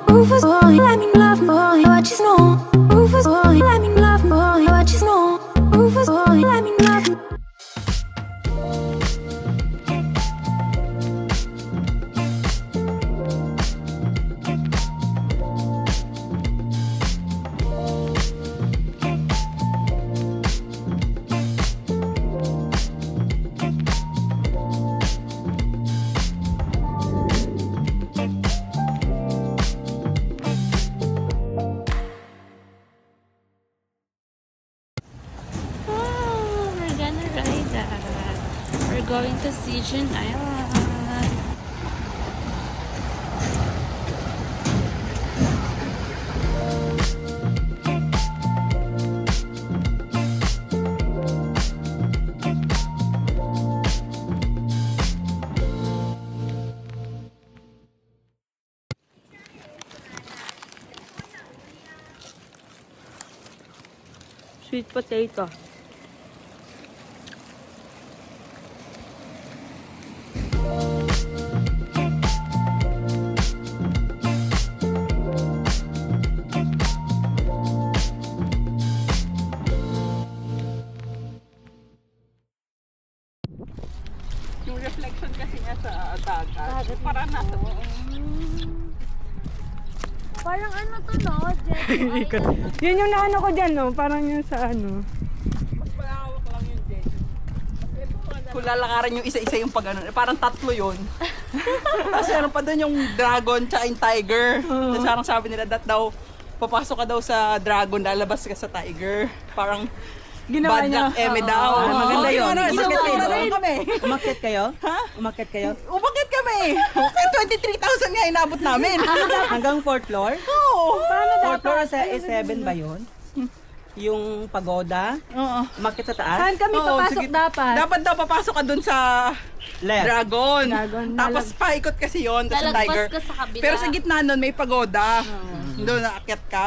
Rufus boy, let me love boy, what you know? Rufus boy, let me love boy, what you know? Rufus boy, let me love. We're gonna ride that. We're going to Siegen Island. Sweet potato. Yung reflection kasi niya sa dagat, parang nasa Parang ano to, no? Jet Yun yung naano ko dyan, no? Parang yung sa ano. mas malawak lang yung jet. Kung lalakaran yung isa-isa yung pag ano, parang tatlo yun. Tapos meron pa doon yung dragon tsaka yung tiger. Tapos parang sabi nila that daw, papasok ka daw sa dragon, lalabas ka sa tiger. Parang Ginawa bad niya. luck eme daw. maganda yun. Umakyat Umakyat kami. Umakyat kayo? Ha? Umakyat kayo? Umakyat kami. Kaya 23,000 nga inabot namin. Hanggang 4th floor? Oo. 4th floor is 7 ba yun? Yung pagoda? Oo. Umakyat sa taas? Saan kami Oo, papasok sige. dapat? Dapat daw papasok ka dun sa Left. dragon. Dragon. Tapos paikot kasi yon tapos sa Lalagpas tiger. ka sa kabila. Pero sa gitna nun may pagoda. Doon naakyat ka.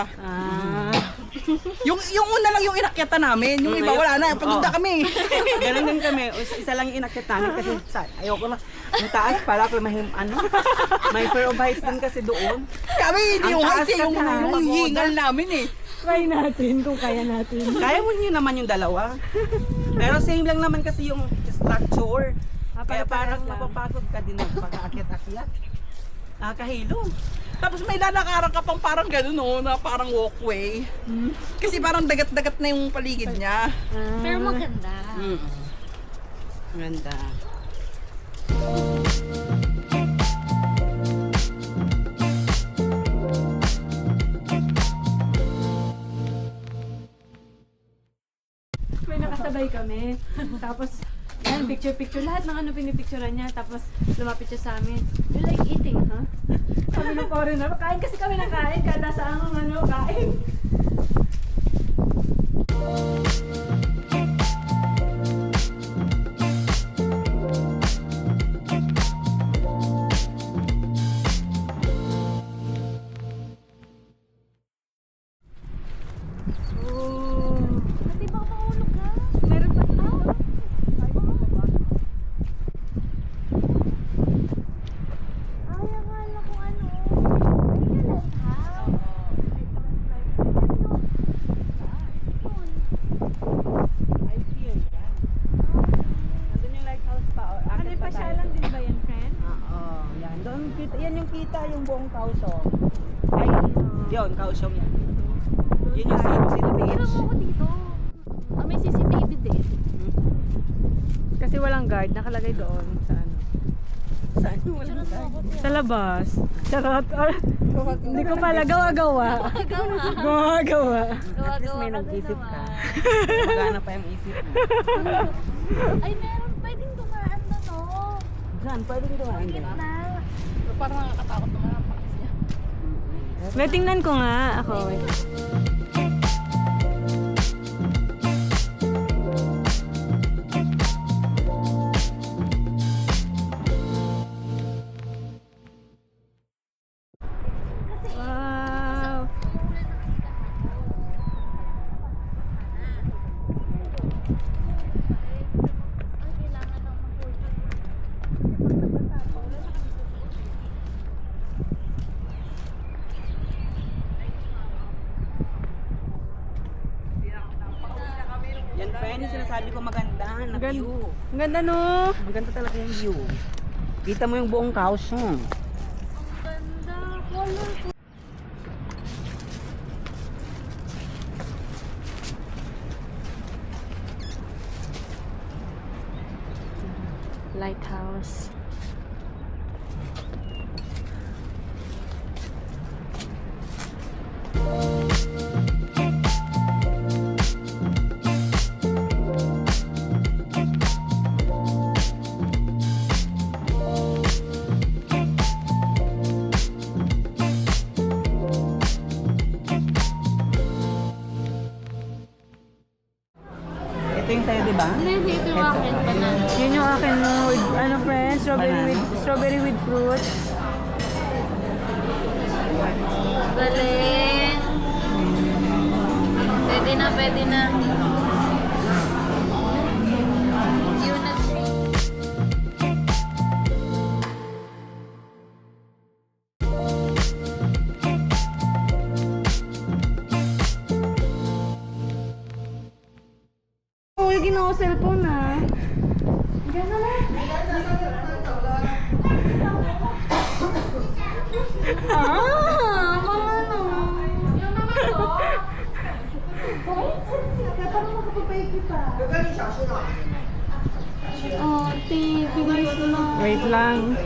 Yung una lang yung inakyatan namin. Yung iba wala na. Pagoda kami. Ganun din kami. Isa lang yung inakyat namin kasi ayoko na. Yung taas para may fear of heights din kasi doon. Kami hindi Ang yung taas height eh, yung kasi, pagoda. hingal namin eh. Try natin kung kaya natin. Kaya mo nyo naman yung dalawa. Pero same lang naman kasi yung structure. Kaya parang mapapagod ka din pag-aakyat-akyat. Nakakahilo. Tapos may lalakaran ka pang parang gano'n no, na parang walkway. Kasi parang dagat-dagat na yung paligid niya. Pero maganda. Ganda. May nakasabay kami. Tapos, yan, picture-picture. Lahat ng ano pinipicturean niya. Tapos, lumapit siya sa amin. You like eating, huh? Sabi ng foreigner, kain kasi kami ng kain. Kada saan ang ano, kain. Pati ba maulog ka? Meron pa ito. Ay, akala ko ano. Ay, yung lighthouse. I feel yan. Nandun yung lighthouse pa. Ano yung pasyalan din ba yan, friend? Oo, yan. Doon, yan yung kita yung buong Kaohsiung. Ay, yun, Kaohsiung yan. Yun yung City Pero Beach. ako dito. May CCTV din. Kasi walang guard. Nakalagay doon sa ano. Saan yung walang guard? Sa labas. Charot. Hindi ko pala gawa-gawa. Gawa-gawa. At least may nag-isip ka. Magana pa yung isip mo. Ay, meron. Pwedeng dumaan na, no? Saan? Pwedeng dumaan din. Na. Parang nakakatakot naman ang pakis niya. May tingnan ko nga. Ako. Wow. Kailangan ng mag-work. Yan yung sinasabi ko maganda na view. Ang ganda no? Maganda talaga yung view. Kita mo yung buong Kaohsiung. Ganda. Color. Lighthouse. Ito yung sa'yo, di ba? Hindi, ito yung akin. Banana. Yun yung akin no. With, ano friends? Strawberry with fruit. Galing. Pwede na, pwede na. Yun na. Oh, yung ginawa ko cellphone ah. Gano'n na. Mga ano. Oh, bilis na. Wait lang.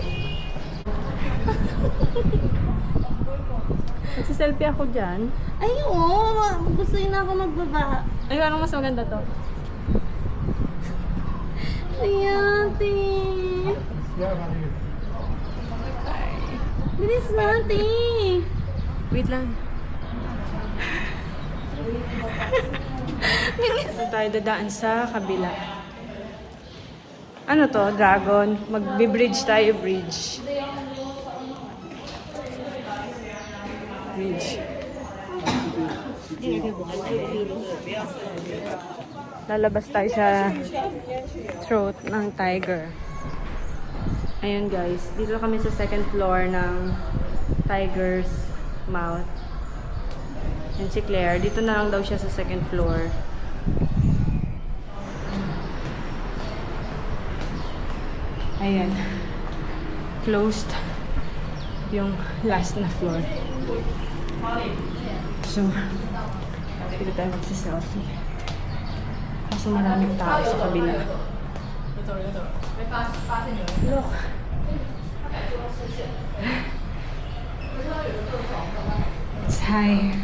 Nagsiselfie ako dyan. Ay, oo. Gusto yun ako magbaba. Ay, anong mas maganda to? Ayan, ate. Bilis na, ate. Wait lang. Bilis. Tayo dadaan sa kabila. Ano to? Dragon. Magbi-bridge tayo, bridge. Bridge. Lalabas tayo sa throat ng tiger. Ayun guys, dito kami sa second floor ng tiger's mouth. Yan si Claire, dito na lang daw siya sa second floor. Ayan. Closed yung last na floor. So, dito tayo magsiselfie. Kaso maraming tao sa kabila. Look. It's high.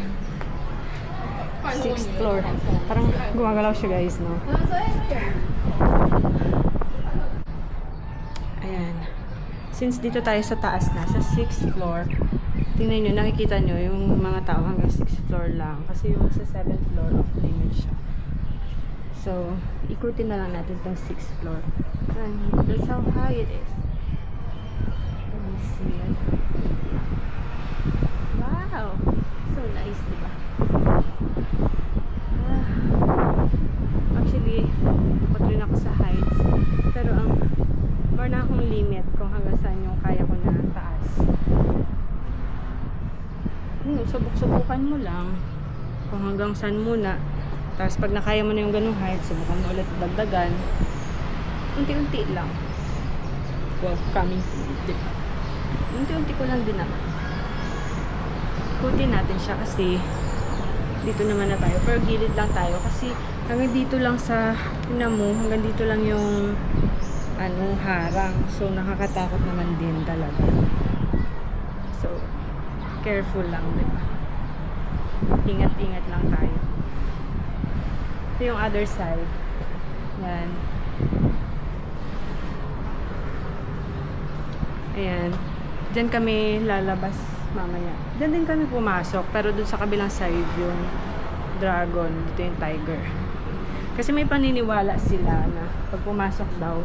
6th floor. Parang gumagalaw siya guys, no? Ayan. Since dito tayo sa taas na, sa 6th floor, tingnan nyo, nakikita nyo yung mga tao hanggang 6th floor lang. Kasi yung sa 7th floor, off-limit siya. So, ikutin na lang natin itong 6th floor. And that's how high it is. Let me see it. Wow! So nice, diba? Actually, takot rin ako sa heights. Pero ang more na akong limit kung hanggang saan yung kaya ko na taas. Subok-subukan mo lang kung hanggang saan muna. Tapos pag nakaya mo na yung ganung height, subukan mo ulit dagdagan. Unti-unti lang. Well, coming from unti-unti ko lang din naman. Ikutin natin siya kasi dito naman na tayo. Pero gilid lang tayo kasi hanggang dito lang sa mo, hanggang dito lang yung harang. So nakakatakot naman din talaga. So careful lang, diba? Ingat-ingat lang tayo. Ito yung other side. Yan. Ayan. Diyan kami lalabas mamaya. Diyan din kami pumasok. Pero dun sa kabilang side yung dragon. Dito yung tiger. Kasi may paniniwala sila na pag pumasok daw,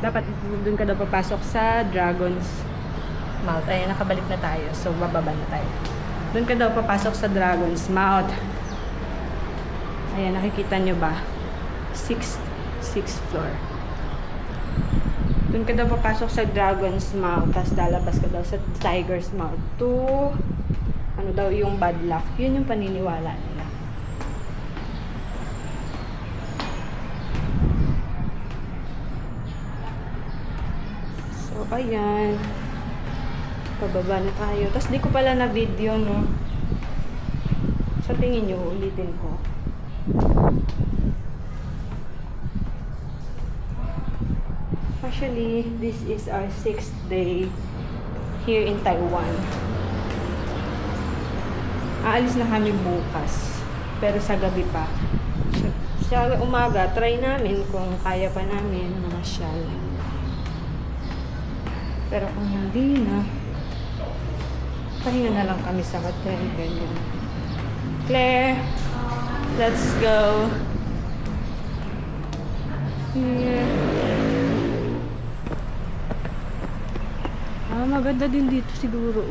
dapat dun ka daw papasok sa dragon's mouth. Ayan, nakabalik na tayo. So, bababa na tayo. Dun ka daw papasok sa dragon's mouth. Ayan, nakikita nyo ba? 6th floor. Doon ka daw papasok sa dragon's mouth, tapos lalabas ka daw sa tiger's mouth to ano daw yung bad luck. Yun yung paniniwala nila. ayan. Pababa na tayo. Tapos di ko pala na video, no? Sa tingin nyo, ulitin ko. Actually, this is our 6th day here in Taiwan. Aalis na kami bukas. Pero sa gabi pa. Sa umaga, try namin kung kaya pa namin mamasyal. Pero kung hindi na, pahinga na lang kami sa hotel. Ganyan. Claire, let's go. Here. Maganda din dito siguro.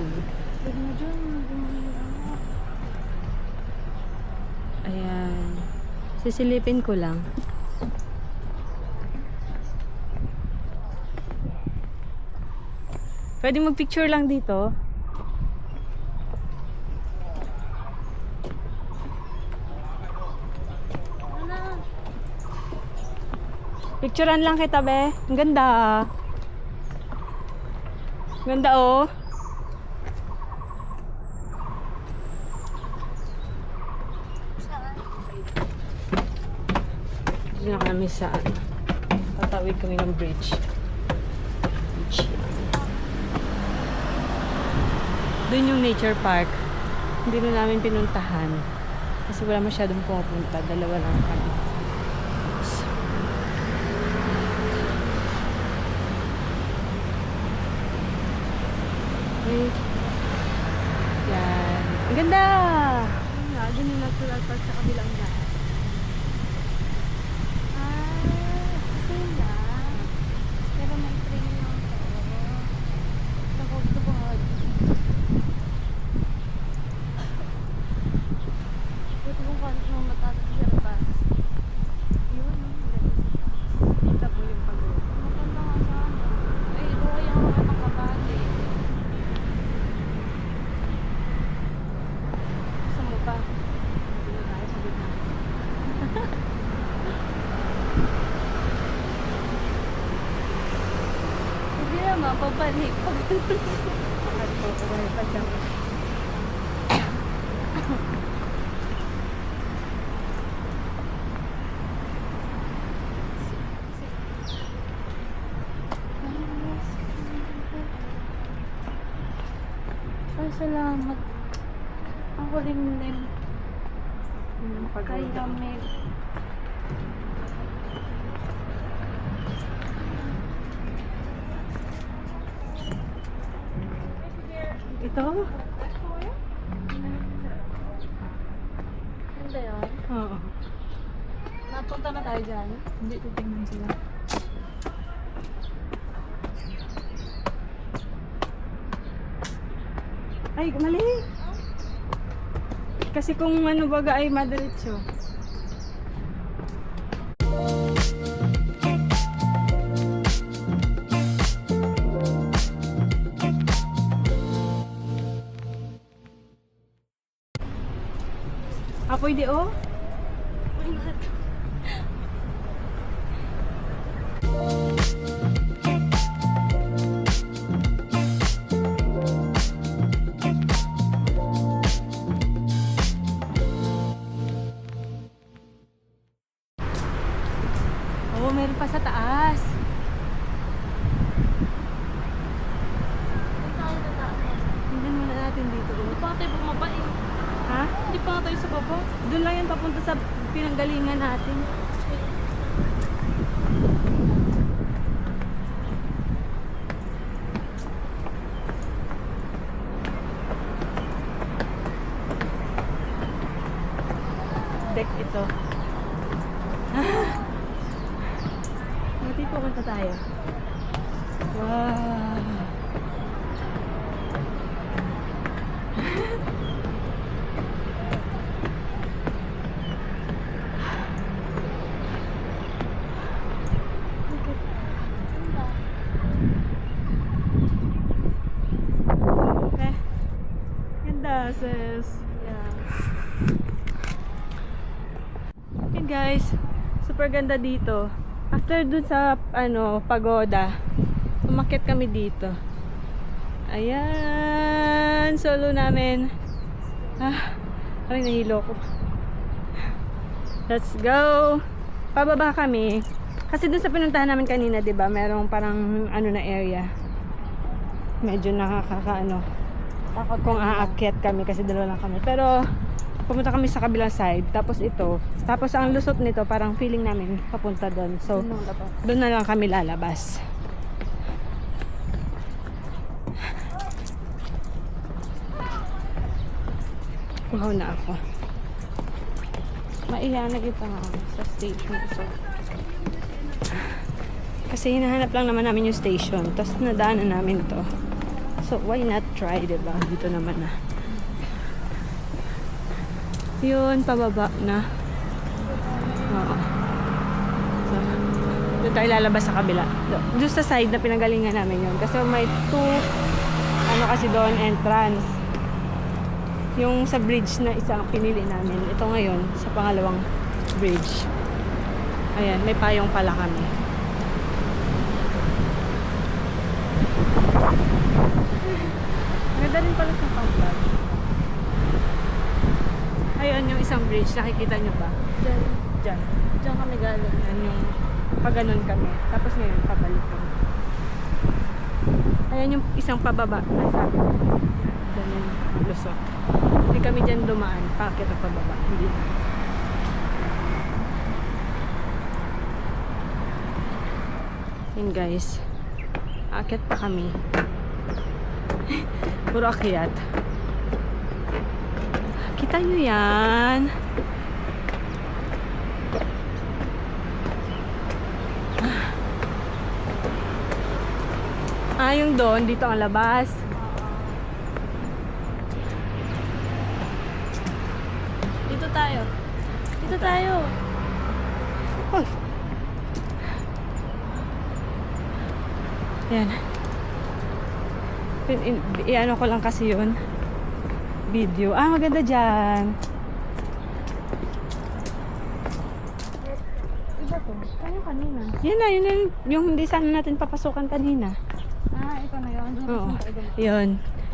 Ayan. Sisilipin ko lang. Pwede mag-picture lang dito. Picturean lang kita, be. Ang ganda. Ganda, oh. Dito na kami sa tatawid kami ng bridge. Doon yung nature park. Hindi na namin pinuntahan. Kasi wala masyadong pumunta. Dalawa lang kami. Okay. Yan. Ang ganda! Doon yung natural park sa kabilang lahat. Pero may train lang to. Takot-takot. Buti kung paano mo matatas siya pa. Yun, no? Kita mo yung pagod. Maganda nga sana. Ay, buhay ako nga makabali. Gusto mo pa? Hindi na tayo sa gitna. Hindi naman, pabalik. Bakit po? Kaya pa siya. Ay, salamat. Ang kulimlim. Kay Hamid. Ito? Hindi yun. Oo. Napunta na tayo dyan. Hindi, titingnan sila. Ay, mali! Kasi kung ano baga ay madiretso. Pwede oh? Oo, meron pa sa taas. Tingnan muna natin dito. Hindi pa tayo bumaba eh. Ha? Hindi pa tayo sa baba. Doon lang yan papunta sa pinanggalingan natin. Deck ito. Buti pupunta tayo. Wow! Okay. Ganda, sis. Yeah. Okay guys, super ganda dito. After dun sa pagoda, umakyat kami dito. Ayan, solo namin. Ay, nahilo ko. Let's go. Pababa kami. Kasi dun sa pinuntahan namin kanina, 'di ba? Merong parang ano na area. Medyo nakakaano. Takot kung aakyat kami kasi dalawa lang kami. Pero pumunta kami sa kabilang side, tapos ito. Tapos ang lusot nito, parang feeling namin papunta doon. So, doon na lang kami lalabas. Wow na ako. Maihanag ito nga sa station. So, kasi hinahanap lang naman namin yung station. Tapos nadaanan namin to. So, why not try, diba? Dito naman na. Yun, pababa na. Oo. So, doon tayo lalabas sa kabila. Doon sa side na pinagalingan namin yun. Kasi may ano kasi doon, entrance. Yung sa bridge na isang pinili namin. Ito ngayon, sa pangalawang bridge. Ayan, may payong pala kami. Maganda rin pala sa pang-vlog. Ayun yung isang bridge, nakikita nyo ba? Diyan. Diyan kami galing. Yan yung pag ganun kami. Tapos ngayon, pabalik kami. Ayan yung isang pababa. Ay, sabi ko. Diyan yung lusot. Hindi kami dyan dumaan. Pakit ang pababa. Hindi. Yun guys. Aakyat pa kami. Puro akyat. Kita nyo yan. Yung doon, dito ang labas. Dito tayo. Dito tayo. Hoy. Yan. I-ano ko lang kasi yun. Video. Maganda dyan. Iba to. Kaya kanina. Yun na, yung hindi sana natin papasukan kanina. Ito na yun. Oo. Yun.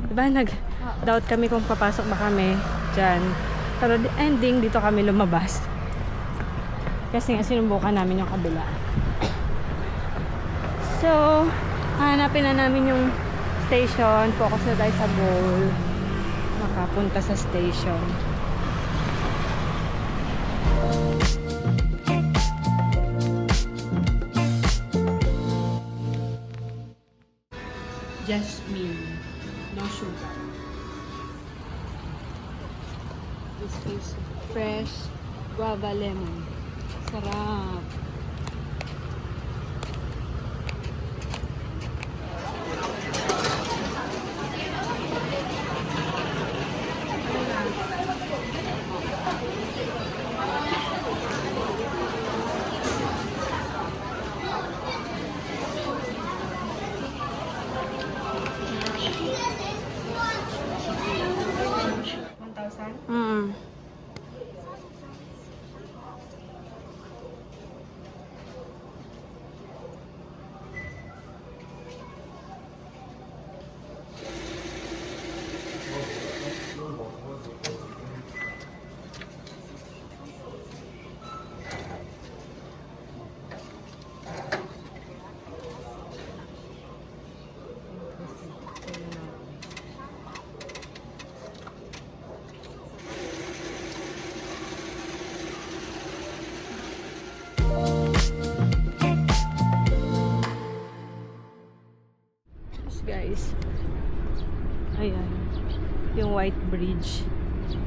Diba nag-doubt kami kung papasok ba kami dyan. Pero ending, dito kami lumabas. Kasi nga sinumbukan namin yung kabila. So, hanapin na namin yung station. Focus na tayo sa goal. Makapunta sa station. Jasmine. No sugar. This is fresh guava lemon. Sarap. Guys, ayan yung white bridge.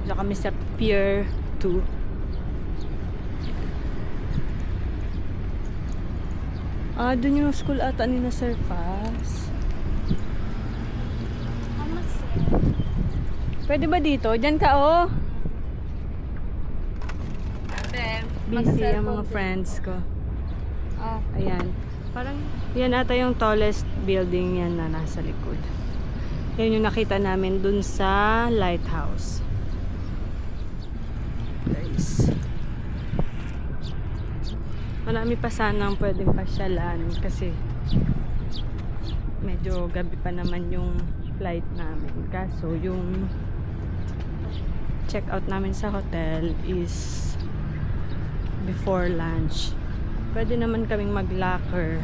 Diyan kami sa Pier 2. Dun yung school ata ni na Sir Paz. Pwede ba dito? Diyan ka oh. Busy ang mga friends ko. Ayan. Parang yan ata yung tallest building yan na nasa likod. Yan yung nakita namin dun sa lighthouse. Guys. Marami pa sanang pwedeng pasyalan kasi medyo gabi pa naman yung flight namin. Kaso yung check out namin sa hotel is before lunch. Pwede naman kaming mag-locker.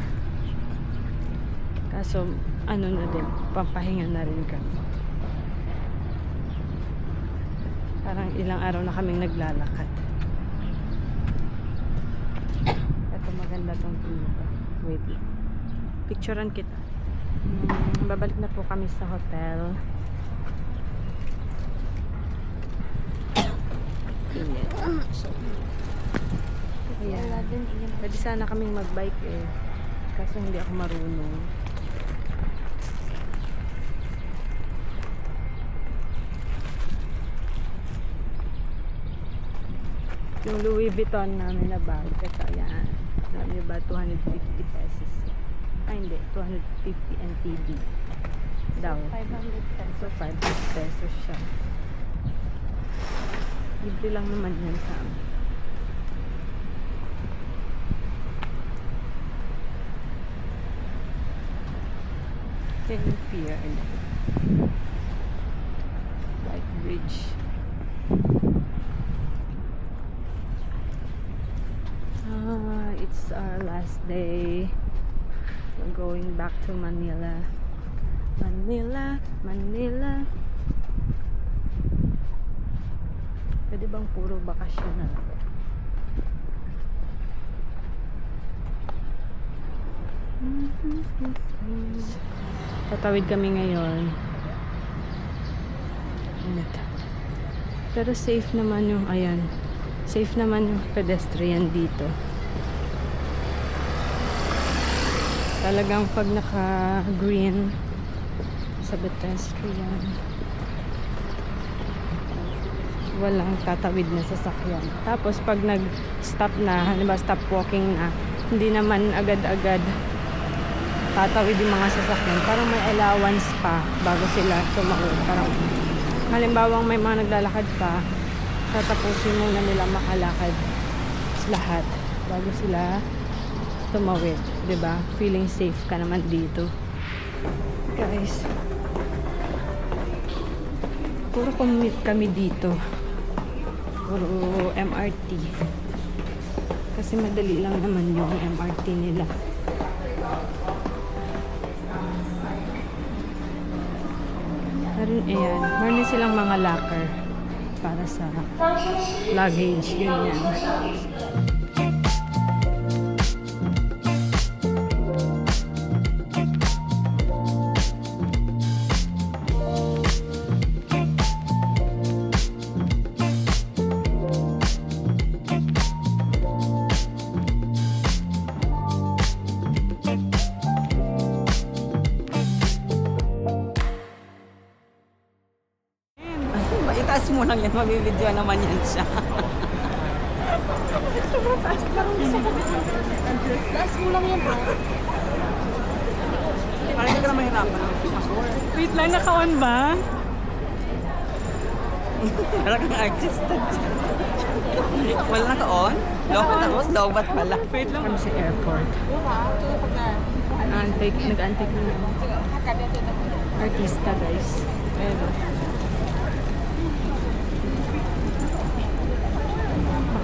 Kaso ano na din, pampahinga na rin kami. Parang ilang araw na kaming naglalakad. Ito maganda tong iba. Wait lang. Picturean kita. Babalik na po kami sa hotel. Init. Ayan. Pwede sana kaming magbike eh. Kaso hindi ako marunong. Yung Louis Vuitton namin na bag. Kasi ayan. Alam niyo ba, 250 pesos. Ay hindi, 250 NTD daw. 500 pesos. So 500 pesos siya. Libre lang naman yan sa amin. Pier White Bridge. It's our last day. We're going back to Manila. Manila, Manila. Pwede bang puro bakasyon na? Tatawid kami ngayon. Pero safe naman yung, ayan, safe naman yung pedestrian dito. Talagang pag naka-green sa pedestrian, walang tatawid na sasakyan. Tapos pag nag-stop na, halimbawa stop walking na, hindi naman agad-agad tatawid yung mga sasakyan. Parang may allowance pa bago sila tumawid. Parang halimbawang may mga naglalakad pa, tatapusin muna nila makalakad lahat bago sila tumawid, 'di ba? Feeling safe ka naman dito. Guys, puro commute kami dito. Puro MRT. Kasi madali lang naman yung MRT nila. Ayan, meron silang mga locker para sa luggage, ganyan. Itaas mo lang yan, mabibidyo naman yan siya. Last mo lang yan, ha? Parang hindi ka na mahirapan. Wait lang, naka-on ba? Parang kang artista. Wala naka-on? Lobat pala. Wait lang. Kami sa airport. Nag-antik na naman. Artista, guys. Ayun.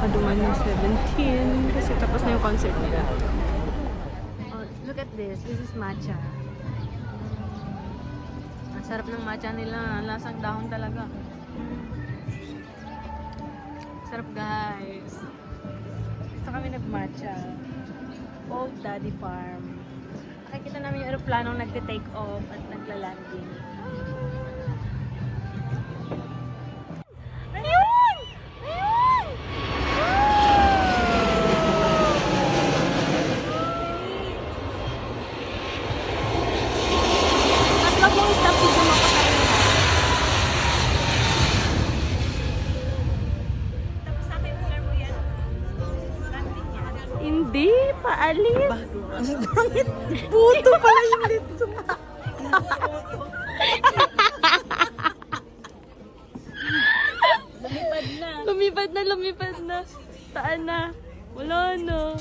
Duman yung 17 kasi tapos na yung concert nila. Oh, look at this. This is matcha. Ang sarap ng matcha nila. Ang lasang dahon talaga. Sarap, guys. Saan kami nag-matcha? Old Daddy Farm. Nakikita namin yung aeroplanong nagte-take off at nagla-landing. Hindi, paalis. Ang gamit. Puto pala yung dito. Lumipad na. Saan na? Wala na.